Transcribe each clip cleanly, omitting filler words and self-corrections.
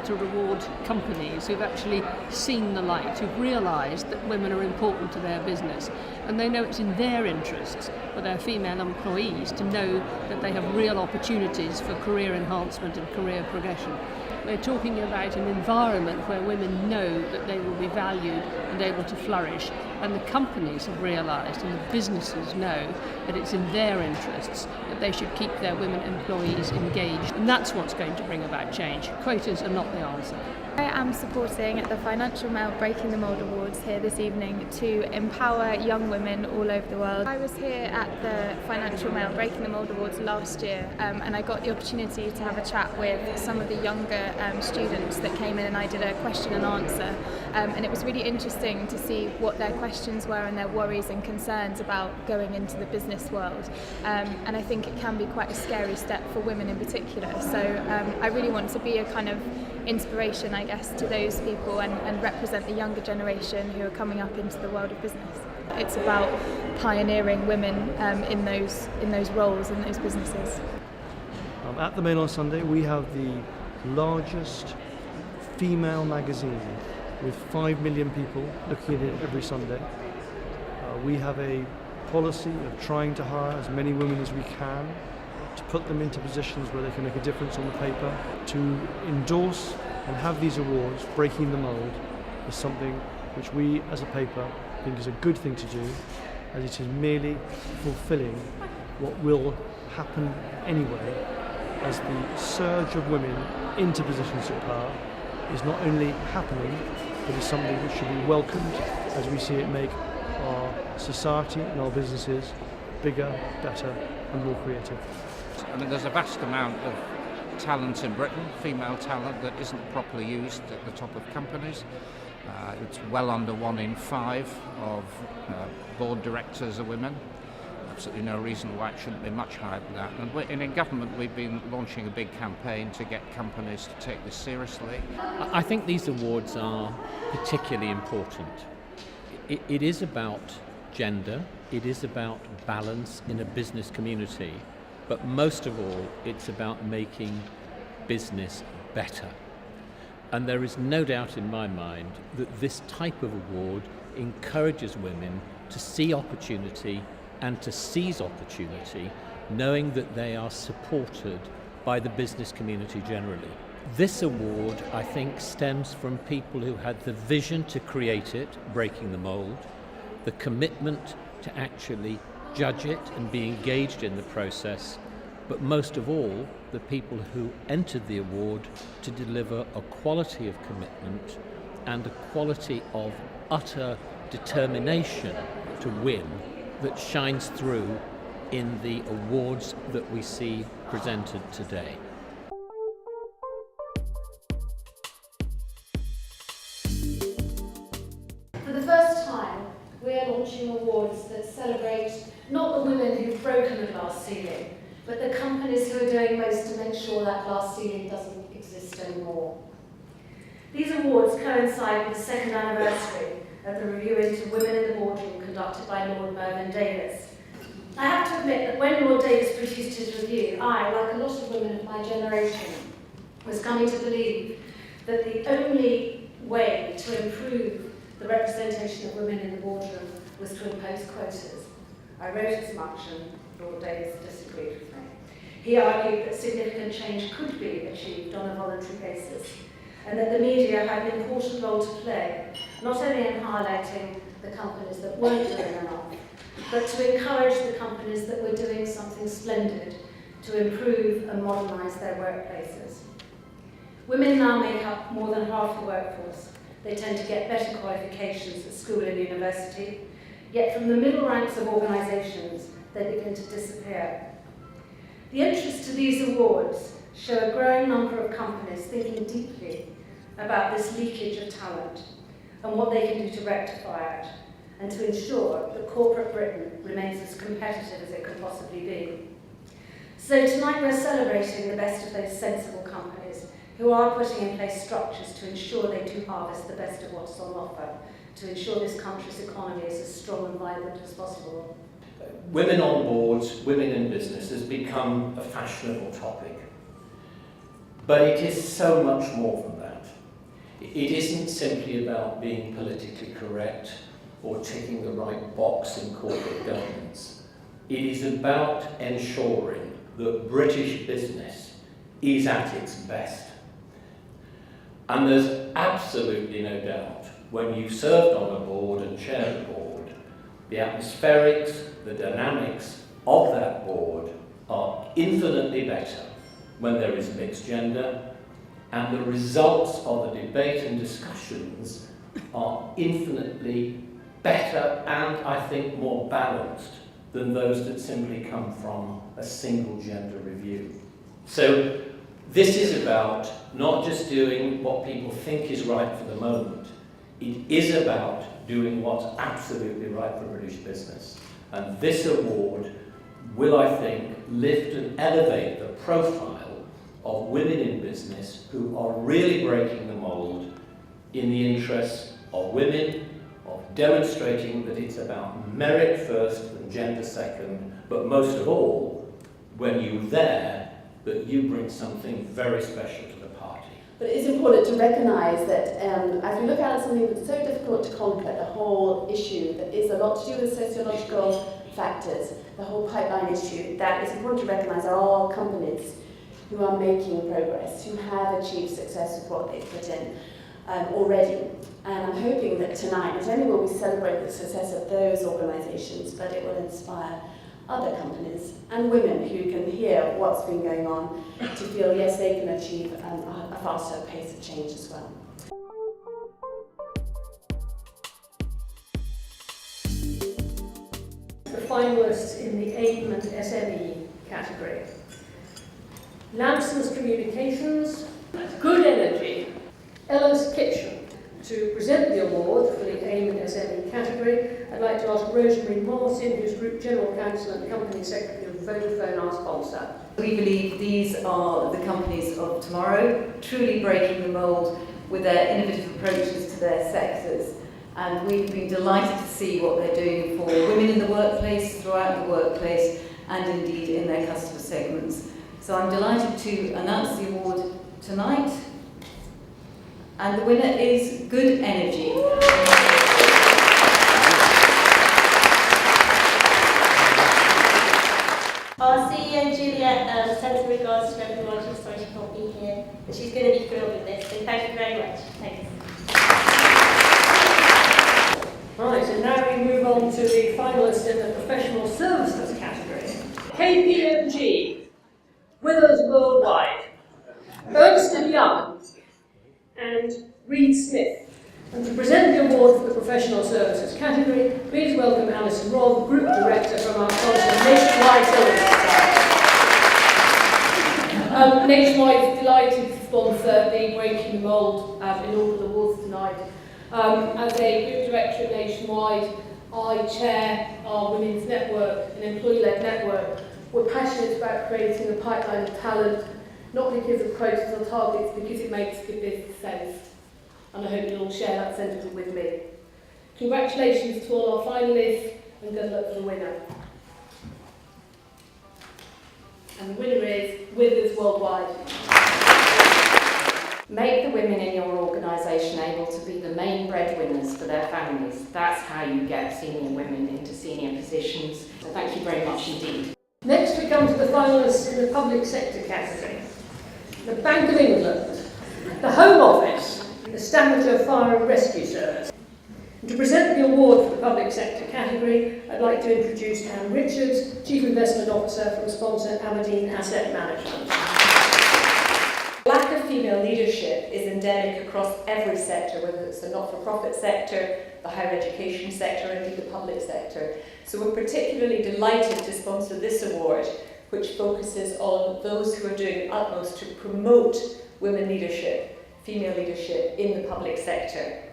to reward companies who've actually seen the light, who've realised that women are important to their business, and they know it's in their interests for their female employees to know that they have real opportunities for career enhancement and career progression. We're talking about an environment where women know that they will be valued and able to flourish, and the companies have realised and the businesses know that it's in their interests that they should keep their women employees engaged, and that's what's going to bring about change. Quotas are not the answer. I am supporting the Financial Mail Breaking the Mould Awards here this evening to empower young women all over the world. I was here at the Financial Mail Breaking the Mould Awards last year and I got the opportunity to have a chat with some of the younger students that came in, and I did a question and answer, and it was really interesting to see what their questions were and their worries and concerns about going into the business world, and I think it can be quite a scary step for women in particular, so I really want to be a kind of inspiration, I guess, to those people and represent the younger generation who are coming up into the world of business. It's about pioneering women in those roles, in those businesses. At the Mail on Sunday we have the largest female magazine with 5 million people looking at it every Sunday. We have a policy of trying to hire as many women as we can, to put them into positions where they can make a difference on the paper. To endorse and have these awards, Breaking the Mould, is something which we as a paper think is a good thing to do, as it is merely fulfilling what will happen anyway, as the surge of women into positions of power is not only happening, but is something which should be welcomed as we see it make our society and our businesses bigger, better and more creative. I mean, there's a vast amount of talent in Britain, female talent, that isn't properly used at the top of companies. It's well under 1 in 5 of board directors are women. Absolutely no reason why it shouldn't be much higher than that. And in government we've been launching a big campaign to get companies to take this seriously. I think these awards are particularly important. It is about gender, it is about balance in a business community, but most of all it's about making business better. And there is no doubt in my mind that this type of award encourages women to see opportunity and to seize opportunity, knowing that they are supported by the business community generally. This award, I think, stems from people who had the vision to create it, Breaking the Mould, the commitment to actually judge it and be engaged in the process, but most of all, the people who entered the award to deliver a quality of commitment and a quality of utter determination to win that shines through in the awards that we see presented today. For the first time, we are launching awards that celebrate not the women who've broken the glass ceiling, but the companies who are doing most to make sure that glass ceiling doesn't exist anymore. These awards coincide with the 2nd anniversary of the review into women in the boardroom conducted by Lord Mervyn Davies. I have to admit that when Lord Davies produced his review, I, like a lot of women of my generation, was coming to believe that the only way to improve the representation of women in the boardroom was to impose quotas. I wrote as much and Lord Davies disagreed with me. He argued that significant change could be achieved on a voluntary basis, and that the media had an important role to play, not only in highlighting the companies that weren't doing enough, but to encourage the companies that were doing something splendid to improve and modernise their workplaces. Women now make up more than half the workforce. They tend to get better qualifications at school and university, yet from the middle ranks of organisations, they begin to disappear. The entrance to these awards show a growing number of companies thinking deeply about this leakage of talent and what they can do to rectify it and to ensure that corporate Britain remains as competitive as it can possibly be. So tonight we're celebrating the best of those sensible companies who are putting in place structures to ensure they do harvest the best of what's on offer, to ensure this country's economy is as strong and vibrant as possible. Women on boards, women in business has become a fashionable topic. But it is so much more than that. It isn't simply about being politically correct or ticking the right box in corporate governance. It is about ensuring that British business is at its best. And there's absolutely no doubt, when you've served on a board and chaired a board, the atmospherics, the dynamics of that board are infinitely better when there is mixed gender, and the results of the debate and discussions are infinitely better and, I think, more balanced than those that simply come from a single gender review. So this is about not just doing what people think is right for the moment, it is about doing what's absolutely right for British business. And this award will, I think, lift and elevate the profile of women in business who are really breaking the mould in the interests of women, of demonstrating that it's about merit first and gender second, but most of all, when you're there, that you bring something very special to the party. But it is important to recognise that as we look at something that's so difficult to conquer, the whole issue that is a lot to do with sociological factors, the whole pipeline issue, that it's important to recognise there are companies who are making progress, who have achieved success with what they've put in already. And I'm hoping that tonight, not only will we celebrate the success of those organisations, but it will inspire other companies and women who can hear what's been going on to feel, yes, they can achieve a faster pace of change as well. The finalists in the AIM and SME category. Lanson's Communications, Good Energy, Ella's Kitchen. To present the award for the AIM and SME category, I'd like to ask Rosemary Martin, who's Group General Counsel and Company Secretary of Vodafone, our sponsor. We believe these are the companies of tomorrow, truly breaking the mould with their innovative approaches to their sectors. And we've been delighted to see what they're doing for women in the workplace, throughout the workplace, and indeed in their customer segments. So I'm delighted to announce the award tonight. And the winner is Good Energy. Our CEO Juliet sends her regards to everyone. She's sorry she can't be here, but she's going to be thrilled with this. So thank you very much. Thanks. Right, and now we move on to the finalists in the Professional Services category. KPMG, Withers Worldwide, Ernst & Young, and Reed Smith. And to present the award for the Professional Services category, please welcome Alison Robb, Group Director from our sponsor, Nationwide Services Society. Nationwide is delighted to sponsor the Breaking the Mould inaugural awards tonight. As a Group Director at Nationwide, I chair our Women's Network, an employee-led network. We're passionate about creating a pipeline of talent, not because of quotas or targets, because it makes good business sense. And I hope you'll all share that sentiment with me. Congratulations to all our finalists, and good luck for the winner. And the winner is Withers Worldwide. Make the women in your organisation able to be the main breadwinners for their families. That's how you get senior women into senior positions. So thank you very much indeed. Next we come to the finalists in the public sector category. The Bank of England, the Home Office, the Staffordshire Fire and Rescue Service. And to present the award for the public sector category, I'd like to introduce Anne Richards, Chief Investment Officer from sponsor Aberdeen Asset Management. Lack of female leadership is endemic across every sector, whether it's the not-for-profit sector, the higher education sector, and indeed the public sector. So we're particularly delighted to sponsor this award, which focuses on those who are doing utmost to promote women leadership, female leadership in the public sector.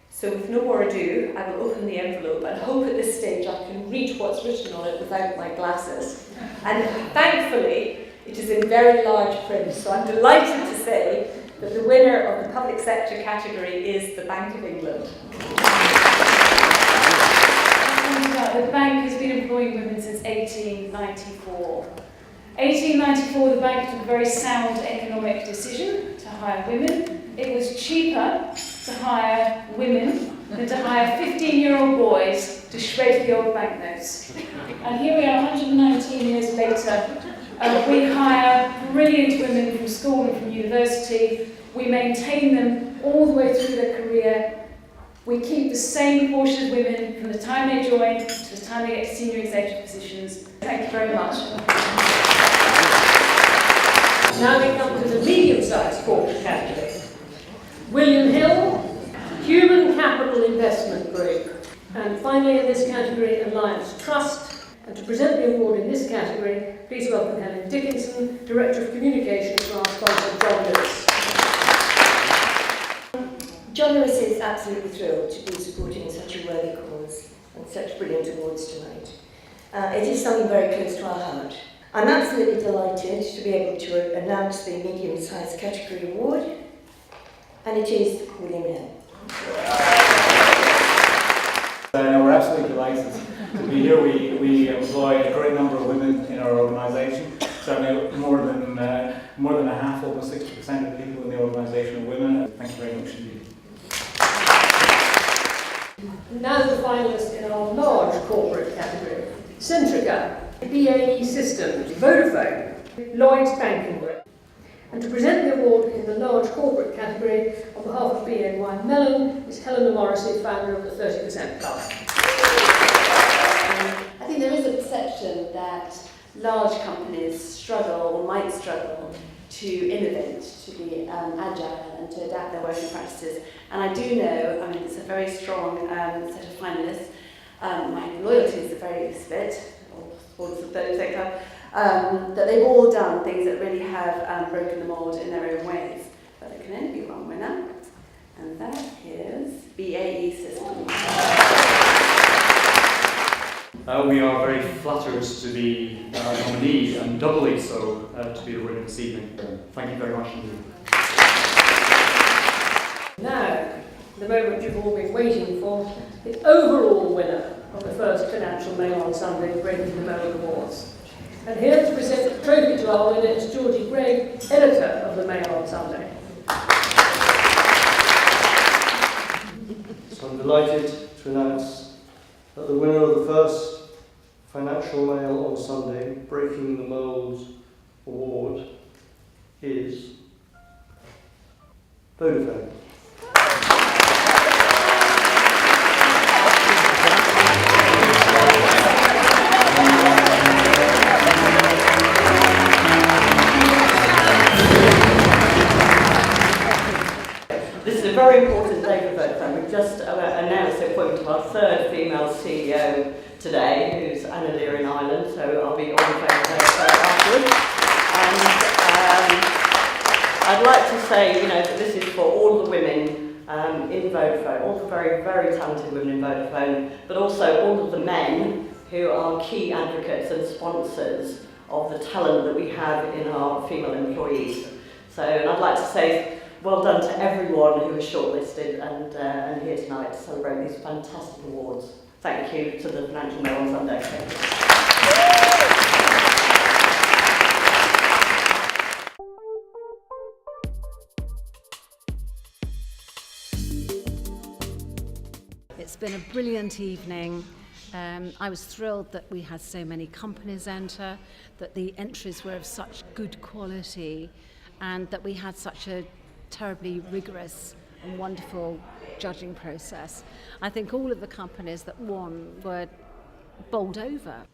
So with no more ado, I will open the envelope and hope at this stage I can read what's written on it without my glasses. And thankfully, it is in very large print, so I'm delighted to say that the winner of the public sector category is the Bank of England. The bank has been employing women since 1894. 1894, the bank took a very sound economic decision to hire women. it was cheaper to hire women than to hire 15-year-old boys to shred the old banknotes. And here we are 119 years later. We hire brilliant women from school and from university. We maintain them all the way through their career. We keep the same proportion of women from the time they join to the time they get to senior executive positions. Thank you very much. Now we come to the medium-sized corporate category. William Hill, Human Capital Investment Group. And finally in this category, Alliance Trust. And to present the award in this category, please welcome Helen Dickinson, Director of Communications for our sponsor, John Lewis. John Lewis is absolutely thrilled to be supporting such a worthy cause and such brilliant awards tonight. It is something very close to our heart. I'm absolutely delighted to be able to announce the medium-sized category award, and it is William Hill. No, we're absolutely delighted to be here. We employ a great number of women in our organisation. Certainly more than a half, almost 60% of people in the organisation are women. Thank you very much indeed. Now the finalists in our large corporate category. Centrica, BAE Systems, Vodafone, Lloyds Banking Group. And to present the award in the large corporate category on behalf of BNY Mellon is Helena Morrissey, founder of the 30% Club. I think there is a perception that large companies struggle or might struggle to innovate, to be agile and to adapt their working practices. And I do know, I mean, it's a very strong set of finalists. My loyalty is the very least bit, or the 30% Club, that they've all done things that really have broken the mould in their own ways. But there can only be one winner, and that is BAE Systems. We are very flattered to be nominee, and doubly so to be the winner this evening. Thank you very much indeed. Now, the moment you've all been waiting for, the overall winner of the first Financial Mail on Sunday Breaking the Mould Awards. And here to present the trophy to our winner is Georgie Gregg, editor of the Mail on Sunday. So I'm delighted to announce that the winner of the first Financial Mail on Sunday Breaking the Mould Award is Vodafone. This is a very important day for Vodafone. We've just announced the appointment of our third female CEO today, who's Anna Lear in Ireland, so I'll be on the phone with her afterwards. And I'd like to say, that this is for all the women in Vodafone, all the very, very talented women in Vodafone, but also all of the men who are key advocates and sponsors of the talent that we have in our female employees. So, and I'd like to say well done to everyone who was shortlisted and here tonight to celebrate these fantastic awards. Thank you to the Financial Mail on Sunday. It's been a brilliant evening. I was thrilled that we had so many companies enter, that the entries were of such good quality, and that we had such a terribly rigorous and wonderful judging process. I think all of the companies that won were bowled over.